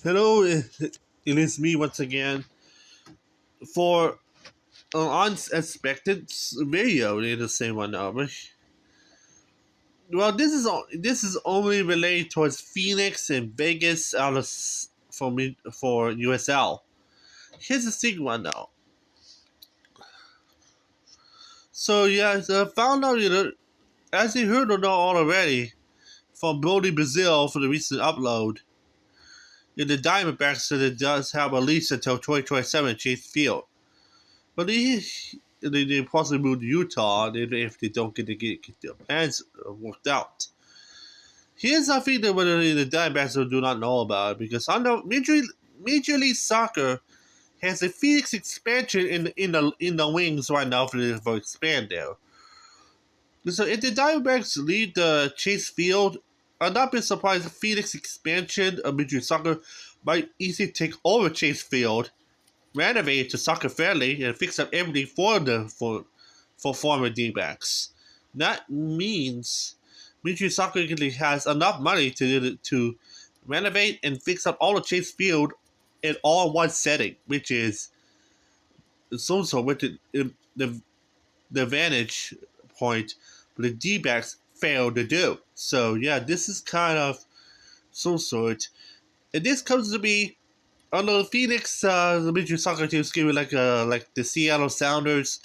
Hello, it is me once again for an unexpected video. It is the same one now. Well, this is only related towards Phoenix and Vegas out of for USL. Here's the second one now. So yeah, so I found out as you heard or not already from Brody Brazil for the recent upload. The Diamondbacks said it does have a lease until 2027 at Chase Field. But they possibly move to Utah if they don't get their plans worked out. Here's something that the Diamondbacks do not know about because I know Major League Soccer has a Phoenix expansion in the wings right now for expand there. So if the Diamondbacks lead the Chase Field, I'd not be surprised if Phoenix expansion of Major League Soccer might easily take over Chase Field, renovate it to soccer friendly, and fix up everything for former D-backs. That means Mitchell Soccer has enough money to renovate and fix up all the Chase Field in all one setting, which is also with the vantage point the D-backs failed to do. So yeah, this is kind of some sort. And this comes to be under Phoenix, the Major Soccer team is going to be like the Seattle Sounders,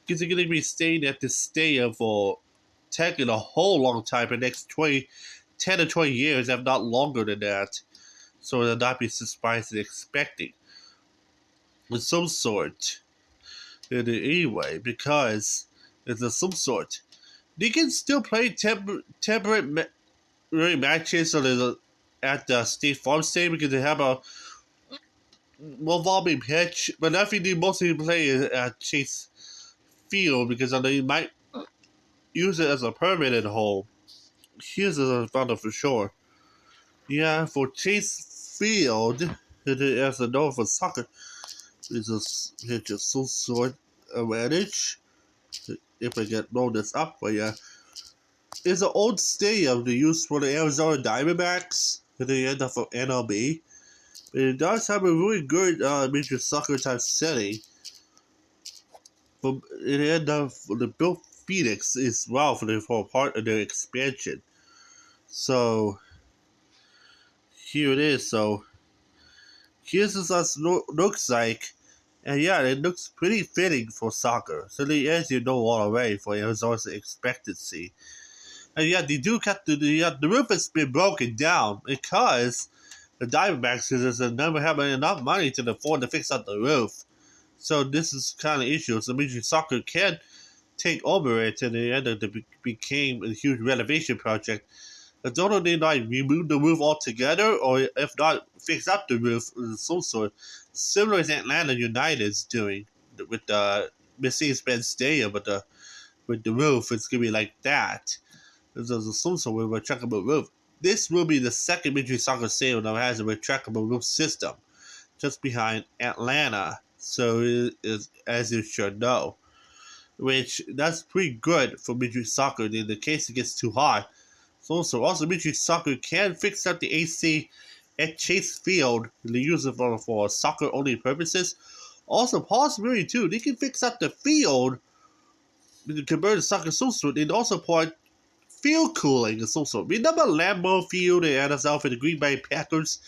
because they're going to be staying at this stadium for taking a whole long time, for the next 10 to 20 years, if not longer than that. So they'll not be surprised and expecting. With some sort. Anyway, because it's a some sort. They can still play temperate matches at the State Farm Stadium because they have a revolving pitch, but I think they mostly play at Chase Field because they might use it as a permanent home. Here's a found for sure. Yeah, for Chase Field, as a known for soccer, it's just some sort of advantage. If I get roll this up for you, it's an old stadium they use for the Arizona Diamondbacks at the end of MLB. But it does have a really good major soccer type setting. But it ended up the built Phoenix as well for part of their expansion. So here it is. So here's what it looks like. And yeah, it looks pretty fitting for soccer. So as you know already for Arizona's expectancy. And yeah, they do cut the roof has been broken down because the Diamondbacks never have enough money to afford to fix up the roof. So this is kind of issue. So Major Soccer can take over it, and the end of it became a huge renovation project. I don't know they like remove the roof altogether, or if not, fix up the roof of some sort, similar as Atlanta United is doing with the Mercedes-Benz Stadium, but with the roof, it's gonna be like that. There's some sort of retractable roof. This will be the second Major League Soccer stadium that has a retractable roof system, just behind Atlanta. So it is, as you should know, which that's pretty good for Major League Soccer in the case it gets too hot. So also Major League Soccer can fix up the AC at Chase Field. They use it for soccer only purposes. Also, possibility too, they can fix up the field to convert the soccer social and also put field cooling and social. Remember Lambeau Field and NFL for the Green Bay Packers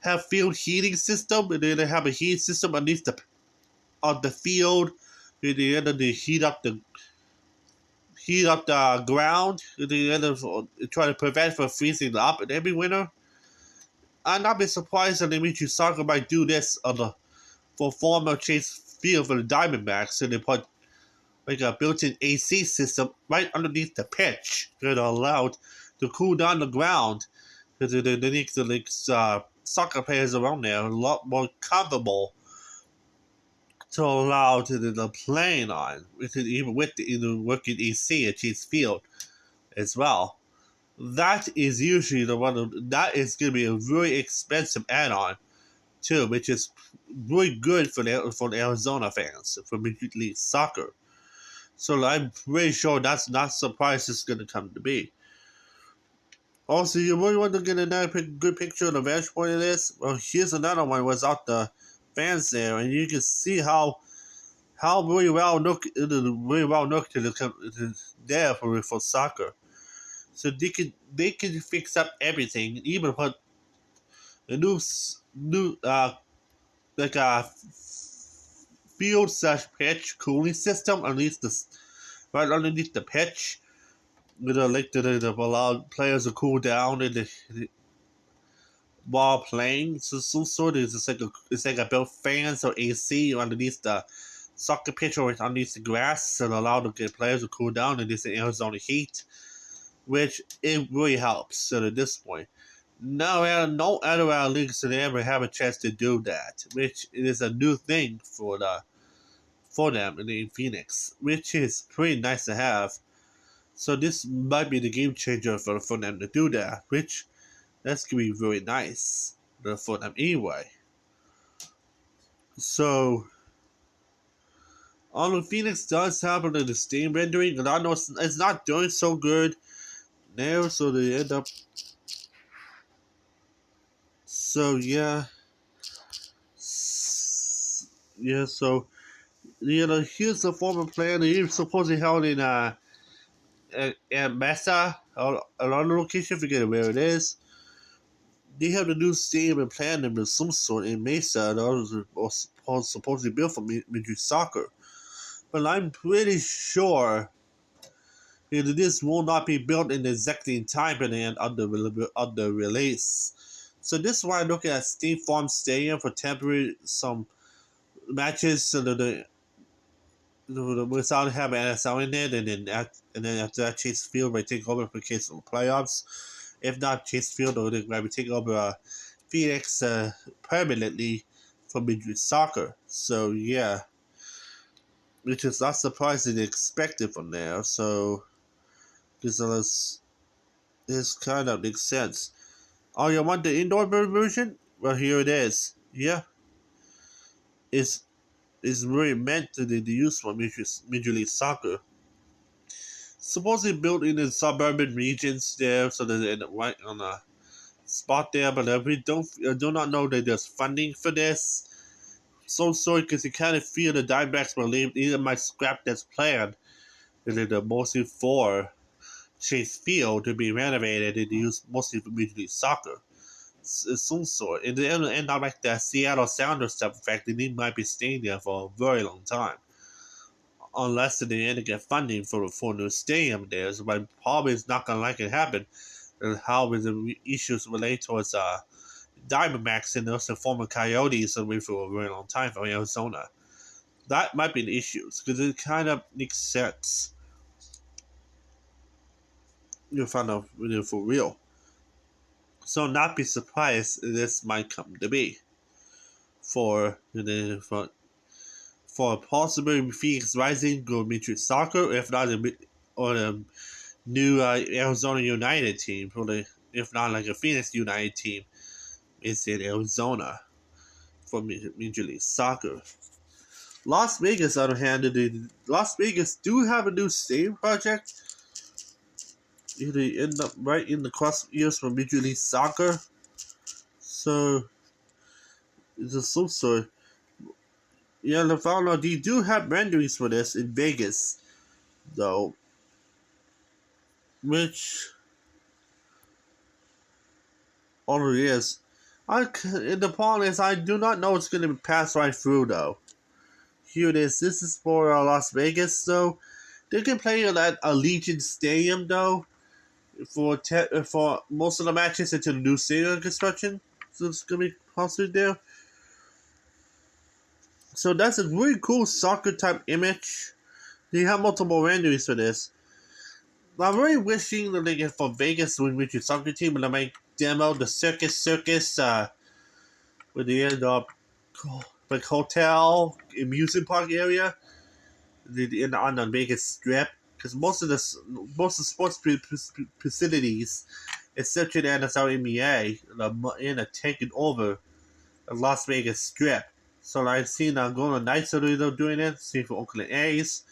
have field heating system, and then they have a heating system underneath on the field. And they heat up the ground. And they end up trying to prevent from freezing up in every winter. I'd not be surprised if the Major Soccer might do this for former Chase Field for the Diamondbacks, and they put like a built-in AC system right underneath the pitch that allow it to cool down the ground. Because they make the soccer players around there a lot more comfortable to allow to the playing on, even with the working AC at Chase Field as well. That is usually that is going to be a really expensive add-on too, which is really good for the Arizona fans for Major League Soccer. So I'm pretty sure that's not surprised it's going to come to be. Also, you really want to get another good picture of the vantage point of this? Well, here's another one without the fans there, and you can see how really well looked it is there for soccer. So they can fix up everything, even put a new like a field slash pitch cooling system underneath right underneath the pitch. To allow players to cool down while playing. So some sort of it's like a built fans or AC underneath the soccer pitch or underneath the grass and allow the players to cool down in this Arizona heat, which it really helps. So at this point, no other leagues should ever have a chance to do that, which is a new thing for them in Phoenix, which is pretty nice to have. So this might be the game changer for them to do that, which that's gonna be really nice for them anyway. So, although Phoenix does have the Steam rendering, and I know it's not doing so good now, so they end up. So yeah, yeah. So here's the former player that he supposedly held in at Mesa, another location. Forget where it is. They have the new stadium and plan them in some sort in Mesa that was supposedly built for Major Soccer. But I'm pretty sure that this will not be built in the exacting time plan of the release. So this is why I'm looking at Steam Farm Stadium for temporary some matches so that without having NSL in it, and then after that Chase Field might take over for case of the playoffs. If not, Chase Field or they might take over Phoenix permanently for Madrid Soccer. So yeah, which is not surprising expected from there. So this kind of makes sense. Oh, you want the indoor version? Well, here it is. Yeah, it's really meant to be used for Major League Soccer. Supposedly built in the suburban regions there, so they're right on the spot there. But we do not know that there's funding for this. So sorry, because you kind of feel the Diamondbacks believe either might scrap this plan, and then mostly for Chase Field to be renovated and used mostly for Major League Soccer. Some sort. In the end, not like the Seattle Sounders stuff. In fact, they might be staying there for a very long time. Unless they end up get funding for a new stadium there, so but probably it's not gonna like it happen. And how is the issues relate towards Diamondbacks and also former Coyotes have been for a very long time for Arizona. That might be the issues because it kind of makes sense. You find out for real. So not be surprised this might come to be for for possibly Phoenix Rising go Major Soccer, if not or the new Arizona United team, probably if not like a Phoenix United team, is in Arizona for Major League Soccer. Las Vegas, on the other hand, Las Vegas do have a new stadium project. They end up right in the cross years for Major League Soccer. So it's a some sort. Yeah, the found out they do have renderings for this in Vegas, though, which all it is. The problem is I do not know it's going to pass right through though. Here it is. This is for Las Vegas though. They can play at Allegiant Stadium though for most of the matches into the new stadium construction. So it's going to be possibly there. So that's a really cool soccer type image. They have multiple renderings for this. I'm really wishing that they get for Vegas when with your soccer team, but I might demo the Circus with the end up like hotel amusement park area on the Vegas Strip, because most of the sports facilities, except for the NFL NBA, in a taking over the Las Vegas Strip. So I've seen Golden Knights are doing it. See for Oakland A's.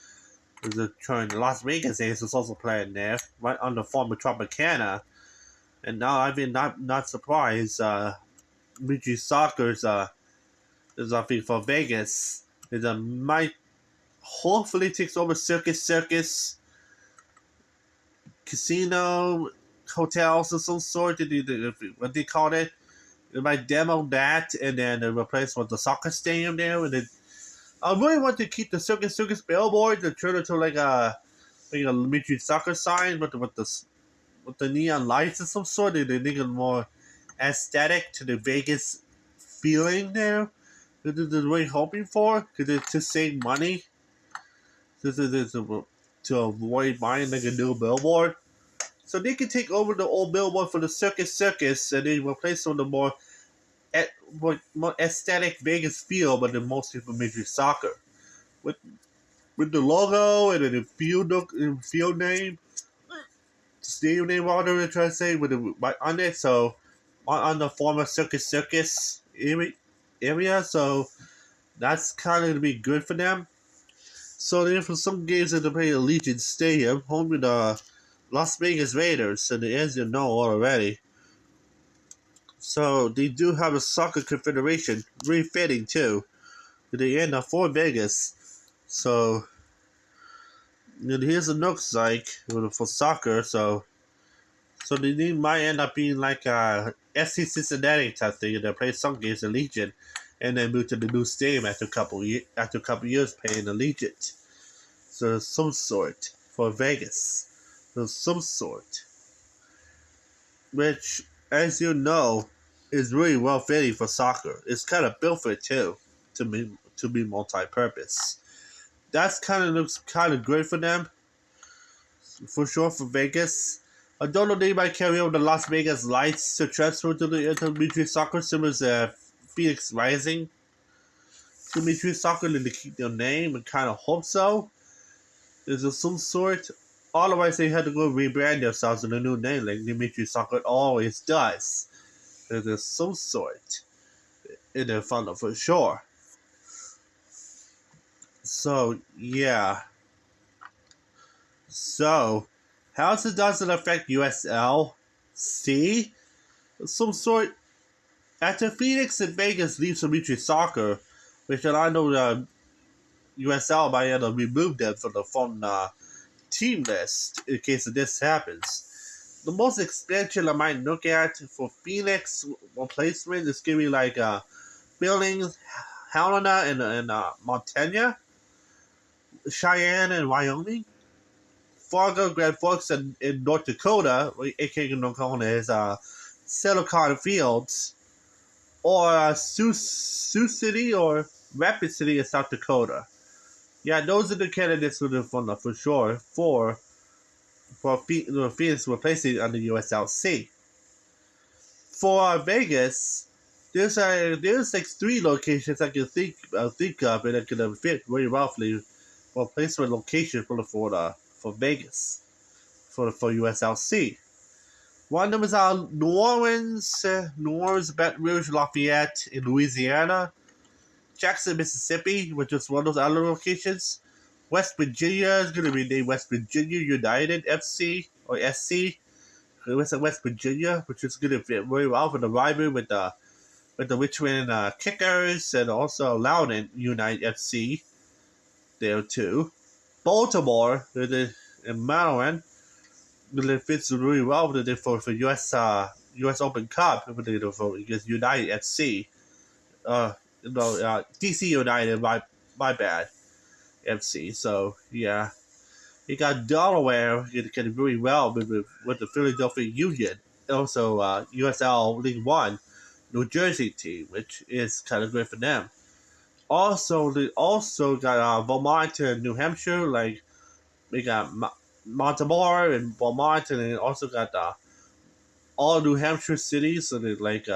There's a turn Las Vegas A's is also playing there, right on the former Tropicana. And now I've been not surprised. Michi Soccer's is I think for Vegas. Is might hopefully takes over Circus Casino hotels of some sort. What they call it? They might demo that and then replace with the soccer stadium there. And then I really want to keep the Circus billboard and turn it to like a Michi Soccer sign with the neon lights of some sort. They make it more aesthetic to the Vegas feeling there. That they're really hoping for because it's to save money. To avoid buying like a new billboard. So they can take over the old billboard for the Circus and then replace it with a more aesthetic Vegas feel, but then mostly for Major Soccer. With the logo and then the field name, stadium name, whatever they're trying to say, with the right on it. So on the former Circus area, so that's kind of gonna be good for them. So then for some games they play Allegiant Stadium, home with the Las Vegas Raiders, and as you know already. So they do have a soccer confederation refitting too. They end up for Vegas. So and here's the looks like for soccer. So they might end up being like a FC Cincinnati type thing. They play some games in Legion, and then move to the new stadium after a couple years playing the Legion. So some sort for Vegas. So some sort, which, as you know, is really well fitting for soccer. It's kind of built for it too, to be multi-purpose. That's kind of looks kind of good for them, for sure for Vegas. I don't know they might carry over the Las Vegas Lights to transfer to the intermediate soccer, similar to Phoenix Rising. Intermediate soccer to keep their name and kind of hope so. There's some sort. Otherwise, they had to go rebrand themselves in a new name, like Dimitri Soccer always does. There's some sort in their funnel for sure. So, yeah. So, how does it affect USL? See? Some sort. After Phoenix and Vegas leave Dimitri Soccer, which I know the USL might end up remove them from the team list in case of this happens. The most expansion I might look at for Phoenix replacement is going to be like Billings, Helena, and Montana, Cheyenne, and Wyoming, Fargo, Grand Forks, and in North Dakota, aka North Dakota, is Silicon Fields, or Sioux City or Rapid City in South Dakota. Yeah, those are the candidates for sure for Phoenix replacing on the USLC. For Vegas, there's like 3 locations I can think of, and I can fit very roughly for placement location for Vegas for USLC. One of them is New Orleans, Baton Rouge, Lafayette in Louisiana, Jackson, Mississippi, which is one of those other locations. West Virginia is going to be named West Virginia United FC or SC. West Virginia, which is going to fit very well for the rivalry with the Richmond Kickers and also Loudoun United FC there too. Baltimore and Maryland really fits really well with it for US Open Cup for against United FC. DC United, my bad. FC. So yeah, he got Delaware. It can really well with the Philadelphia Union, also USL League One, New Jersey team, which is kind of great for them. Also, they also got Vermont and New Hampshire. Like we got Montemore and Vermont, and then also got all New Hampshire cities. So they like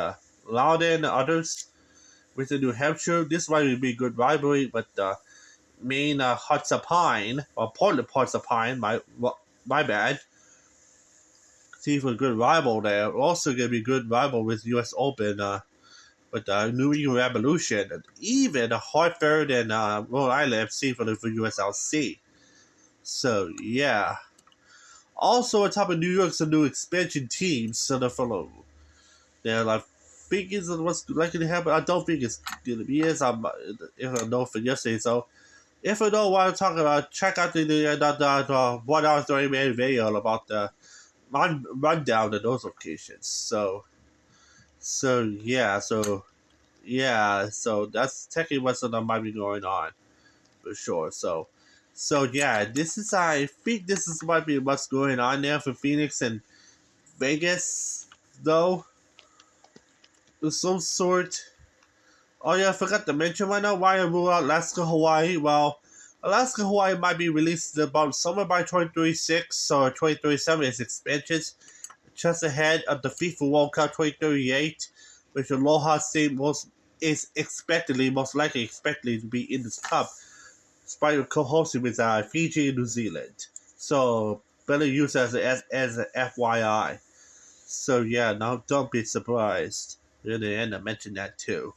Loudoun and others. With the New Hampshire, this might be a good rivalry, but main Hearts of Pine, or Portland Hearts of Pine, my bad. See for a good rival there. Also going to be a good rival with US Open, with New England Revolution, and even Hartford and Rhode Island FC for USLC. So, yeah. Also, on top of New York's a new expansion team, so they're like thinking of what's likely to happen. I don't think it's gonna be as if I know for yesterday. So if you don't want to talk about, check out the 1 hour 30-minute video about the rundown of those locations. So that's technically what's that might be going on for sure. So yeah, this is I think this is might be what's going on there for Phoenix and Vegas, though, of some sort. Oh yeah, I forgot to mention right now why I rule out Alaska, Hawaii. Well, Alaska, Hawaii might be released about somewhere by 2036 or 2037 as expansions, just ahead of the FIFA World Cup 2038, which Aloha State most likely expectedly to be in this cup, despite co-hosting with Fiji and New Zealand. So better use as an FYI. So yeah, now don't be surprised. In the end, I mentioned that too.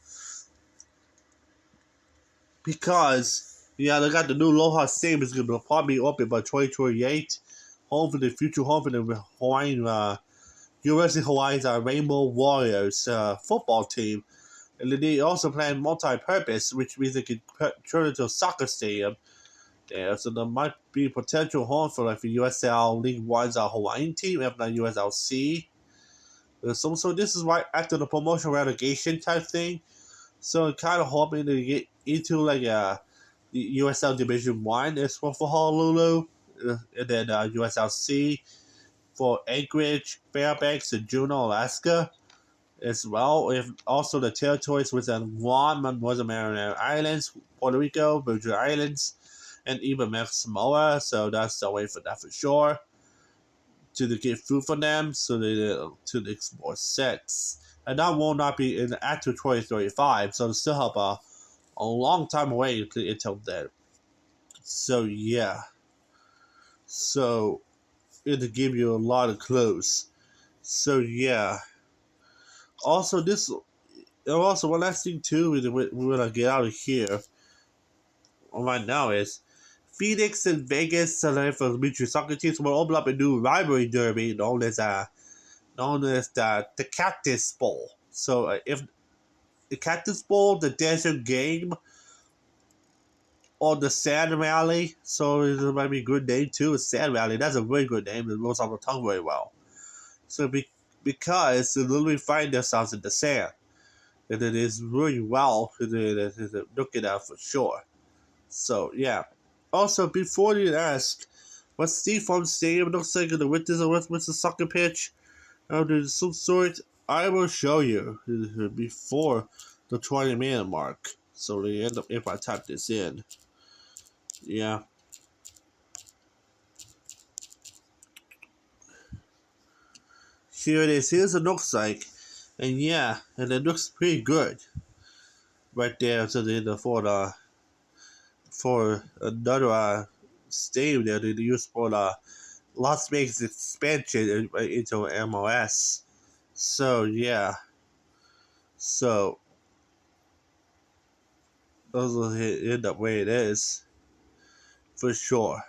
Because yeah, they got the new Aloha Stadium is gonna probably open by 2028. Home for the future home for the Hawaiian University of Hawaii's Rainbow Warriors football team. And then they also plan multi-purpose, which means they could turn into a soccer stadium there. So there might be potential home for like the USL League One's Hawaiian team, if not USLC. So this is right after the promotion relegation type thing. So kind of hoping to get into like the USL Division 1 is for Honolulu, and then USLC for Anchorage, Fairbanks, and Juneau, Alaska, as well. If also the territories within Guam, Northern Mariana Islands, Puerto Rico, Virgin Islands, and even Samoa. So that's the way for that for sure. To get food for them, so they to explore sex. And that will not be in after 2035, so they still have a long time away until then. So yeah. So it'll give you a lot of clues. So yeah. Also one last thing too we want to get out of here right now is Phoenix and Vegas celebrate for the Mitchell soccer teams will open up a new rivalry derby known as the Cactus Bowl. So if the Cactus Bowl, the Desert Game, or the Sand Rally, so it might be a good name too. Sand Rally, that's a very good name. It rolls off the tongue very well. So because they literally find themselves in the sand, and it is really well looking at for sure. So yeah. Also, before you ask, what Steve Farm Stadium looks like in the with the soccer pitch, there's some sort. I will show you before the 20-minute mark. So they end up if I type this in. Yeah. Here it is. Here's what it looks like. And yeah, and it looks pretty good. Right there to the for another stadium there to use for the Las Vegas expansion into MLS. So yeah. So those will end up where it is. For sure.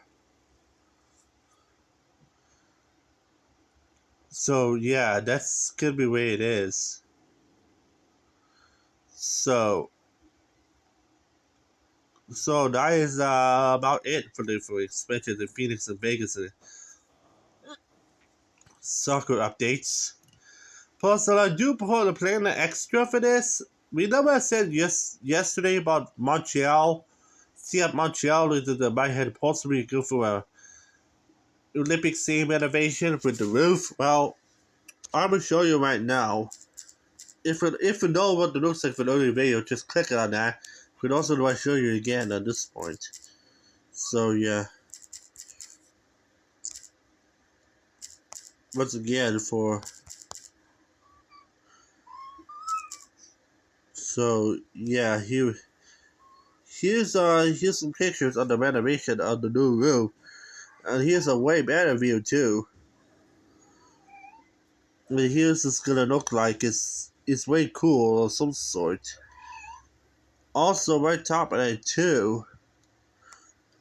So yeah, that's gonna be where it is. So that is about it for expansion in Phoenix and Vegas and soccer updates. Plus, I do put a plan extra for this. Remember I said yesterday about Montreal. See at Montreal might have possibly go for a Olympic theme renovation with the roof. Well, I'm gonna show you right now. If you know what it looks like for the early video, just click on that. But also do I show you again at this point. So yeah. Once again so yeah, here's some pictures of the renovation of the new roof. And here's a way better view too. And here's what's gonna look like. It's way cool of some sort. Also right top of that too.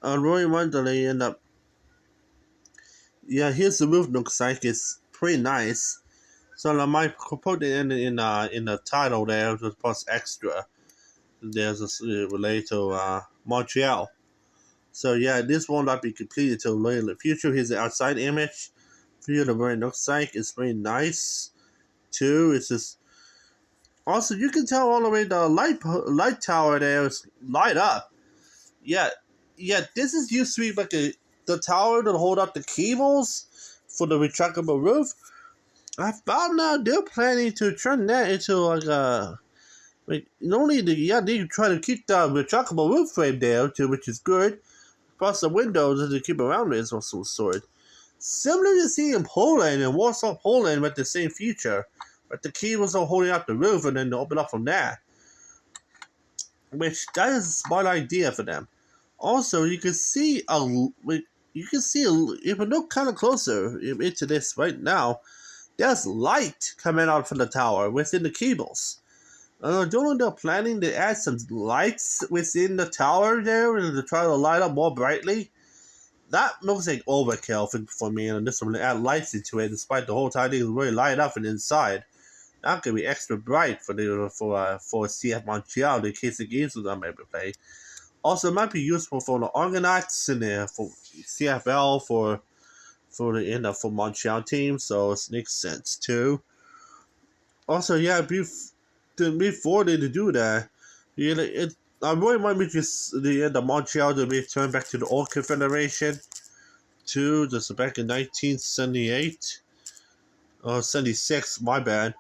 I'm really wondering Yeah, here's the roof. Looks like it's pretty nice. So I might put it in the title there, just plus extra. There's a related to Montreal. So yeah, this will not be completed until later in the future. Here's the outside image. Here the very looks like it's very nice too. It's just also you can tell all the way the light tower there is light up. Yeah, yeah. This is used to be like the tower to hold up the cables for the retractable roof. I found out they're planning to turn that into like a like not only they try to keep the retractable roof frame there too, which is good. Plus the windows to keep around it is also sort. Similar to see in Poland and Warsaw, Poland, with the same feature, but the cables are holding up the roof and then they open up from there. Which that is a smart idea for them. Also, you can see if you look kind of closer into this right now, there's light coming out from the tower within the cables. Don't they're planning to add some lights within the tower there to try to light up more brightly? That looks like overkill for me, and this one to add lights into it, despite the whole time thing really light up from the inside. That could be extra bright for CF Montreal in case the games that I might be playing. Also, it might be useful for the Argonauts and for CFL for the end up for Montreal team, so it makes sense too. Also, yeah, before they do that, I really want me just the end of Montreal to return back to the old confederation too, just back in 1978 or 76, my bad.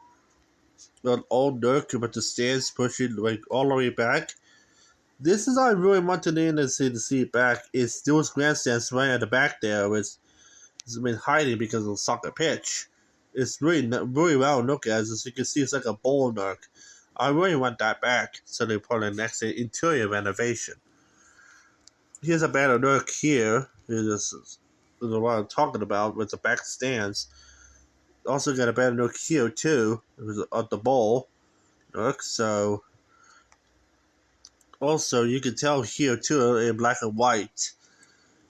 An old Dirk, but the stands pushing like all the way back. This is I really wanted to see it back. Is those grandstands right at the back there, which has been hiding because of the soccer pitch. It's really well look at. As you can see, it's like a bowl Dirk. I really want that back, so they put in next interior renovation. Here's a better look here. This is what I'm talking about with the back stands. Also got a better look here too. It was at the bowl look. So also you can tell here too in black and white.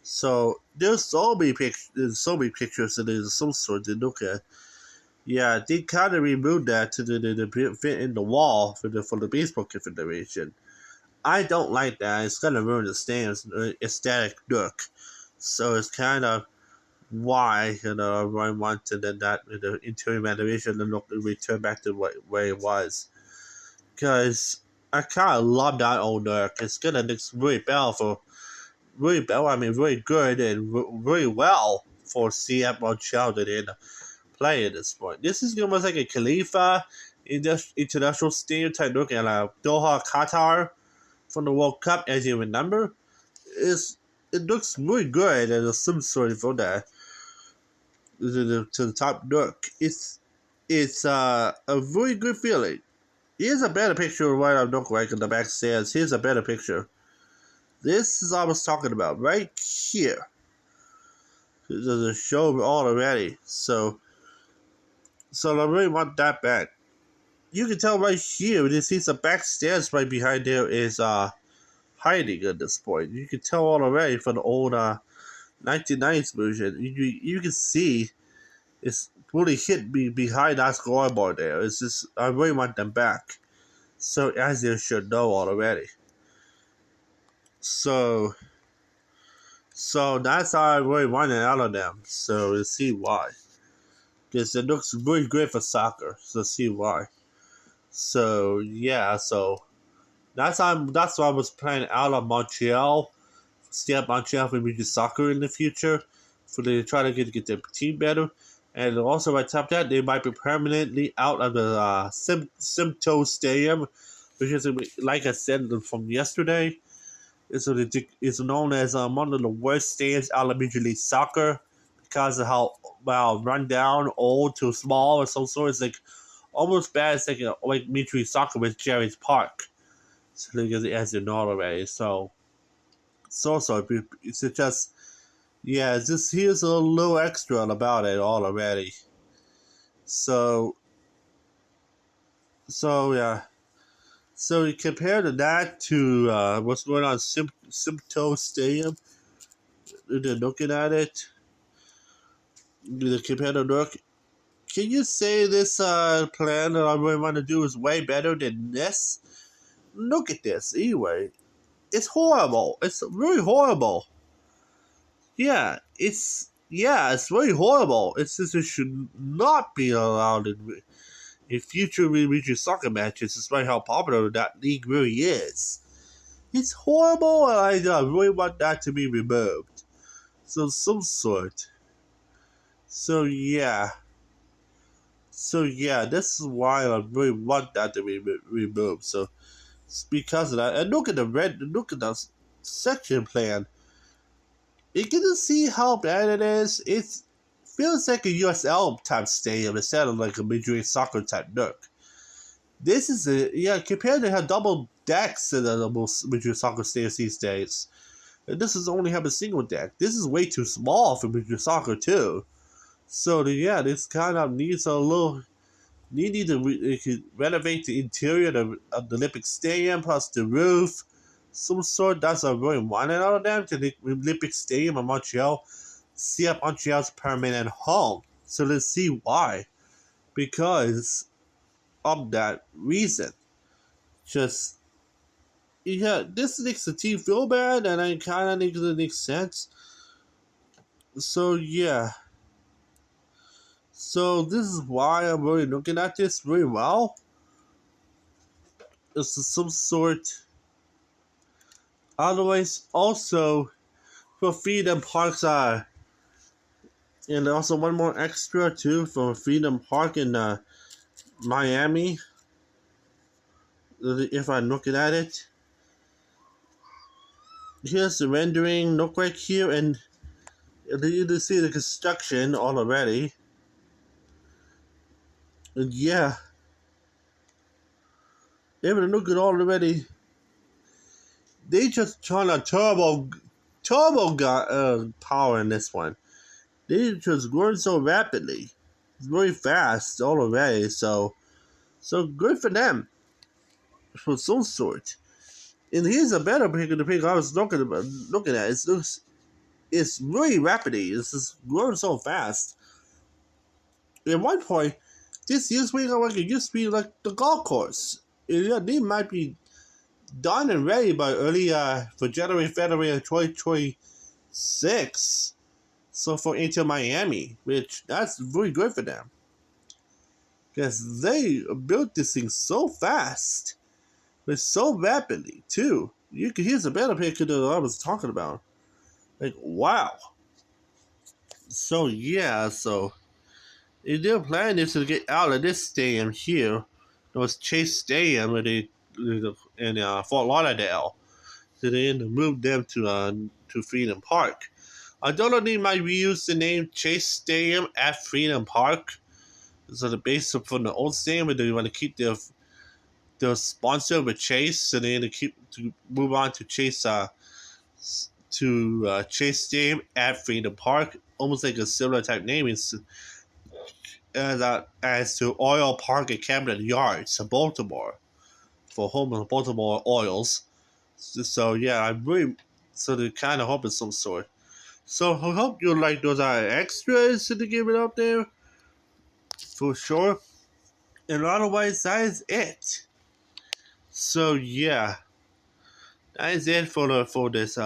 So there's so many pictures and there's some sort to look at. Yeah, they kind of removed that to fit in the wall for the baseball confederation. I don't like that. It's gonna ruin the stands aesthetic look. So it's kind of why I wanted that the interior renovation and look return back to where it was. Because I kind of love that old look. It's gonna look really good and really well for CF Montreal that they play at this point. This is almost like a Khalifa international stadium type look at Doha, Qatar from the World Cup, as you remember. It looks really good and there's some sort of that to the top look. It's a really good feeling. Here's a better picture of what I look like in the back stands. Here's a better picture. This is what I was talking about right here. There's a show already. So I really want that back. You can tell right here, you see some back stairs right behind there is hiding at this point. You can tell already from the old 1990s version. You can see it's really hit me behind that scoreboard there. It's just I really want them back. So as you should know already. So that's how I really wanted out of them. So you see why. Because it looks really great for soccer. So see why. So yeah, so that's why I was planning out of Montreal. Stay at Montreal for music soccer in the future. For they try to get their team better. And also right top of that, they might be permanently out of the Simto Stadium, which is, like I said from yesterday, it's known as one of the worst stadiums out of Major League Soccer because of how run down, old to small, or some sort. It's like almost bad as like Major League Soccer with Jerry's Park. So as you know already, so it's just yeah, just here's a little extra about it all already. So yeah. So you compare that to what's going on Simto Stadium, they're looking at it. the competitor look. Can you say this plan that I really want to do is way better than this? Look at this. Anyway, it's horrible. It's really horrible. It's really horrible. It's just it should not be allowed in future regional soccer matches, despite how popular that league really is. It's horrible, and I really want that to be removed. So some sort. So yeah. So yeah, this is why I really want that to be removed. So it's because of that. And look at look at the section plan. You get to see how bad it is. It feels like a USL type stadium instead of like a Major League Soccer type look. This is compared to how double decks in the most Major League Soccer stadiums these days. And this is only have a single deck. This is way too small for Major League Soccer too. So yeah, this kind of needs a little. They need to renovate the interior of the Olympic Stadium plus the roof. Some sort that's a really wanted out of them to the Olympic Stadium in Montreal. See up Montreal's permanent home. So let's see why. Because of that reason. Just yeah, this makes the team feel bad, and I kind of think it makes sense. So yeah. So this is why I'm really looking at this really well. It's some sort. Otherwise, also for Freedom Parks, and also one more extra too for Freedom Park in Miami. If I'm looking at it, here's the rendering. Look right here, and you can see the construction already. And yeah, even look at already. They just trying to turbo power in this one. They just growing so rapidly, it's very fast already. So good for them. For some sort. And here's a better picture. The picture I was looking at. It's really rapidly. It's just growing so fast. At one point, this used to be like it used to be like the golf course. They might be done and ready by early for January, February 2026. So for Inter Miami, which that's really good for them. Because they built this thing so fast. But so rapidly too. Here's a better picture that I was talking about. Like wow. So yeah, so their plan is to get out of this stadium here. It was Chase Stadium in Fort Lauderdale. So they moved them to Freedom Park. I don't know if they might reuse the name Chase Stadium at Freedom Park. So the base from the old stadium, but they want to keep their sponsor with Chase, so they need to move on to Chase Chase Stadium at Freedom Park, almost like a similar type name as to Oil Park at Camden Yards in Baltimore for home of Baltimore Oils. So yeah, I'm really they kind of hope it's some sort. So I hope you like those extras to give it up there for sure. And otherwise, that is it. So yeah, that is it for this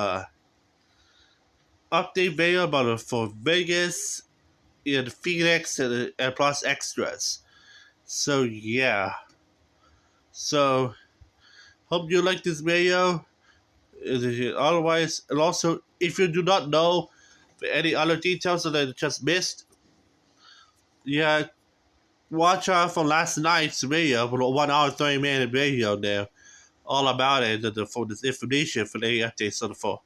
update video about for Vegas and Phoenix and plus extras. So yeah. So hope you like this video. Otherwise, and also if you do not know any other details that I just missed, yeah, watch out from last night's video for the 1 hour 30-minute video there, all about it for this information for the updates sort of for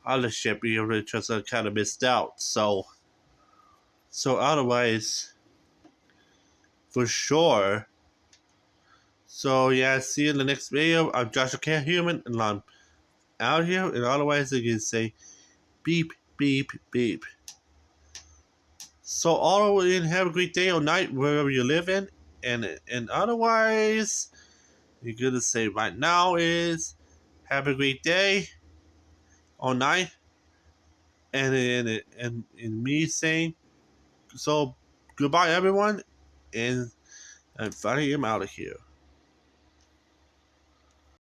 other ship you really just kind of missed out. So otherwise, for sure. So yeah, see you in the next video. I'm Joshua K. Human, and I'm out here. And otherwise, you can say beep, beep, beep. So all in, have a great day or night wherever you live in. And otherwise, you're gonna say right now is have a great day or night. And me saying So goodbye, everyone, and finally I'm out of here.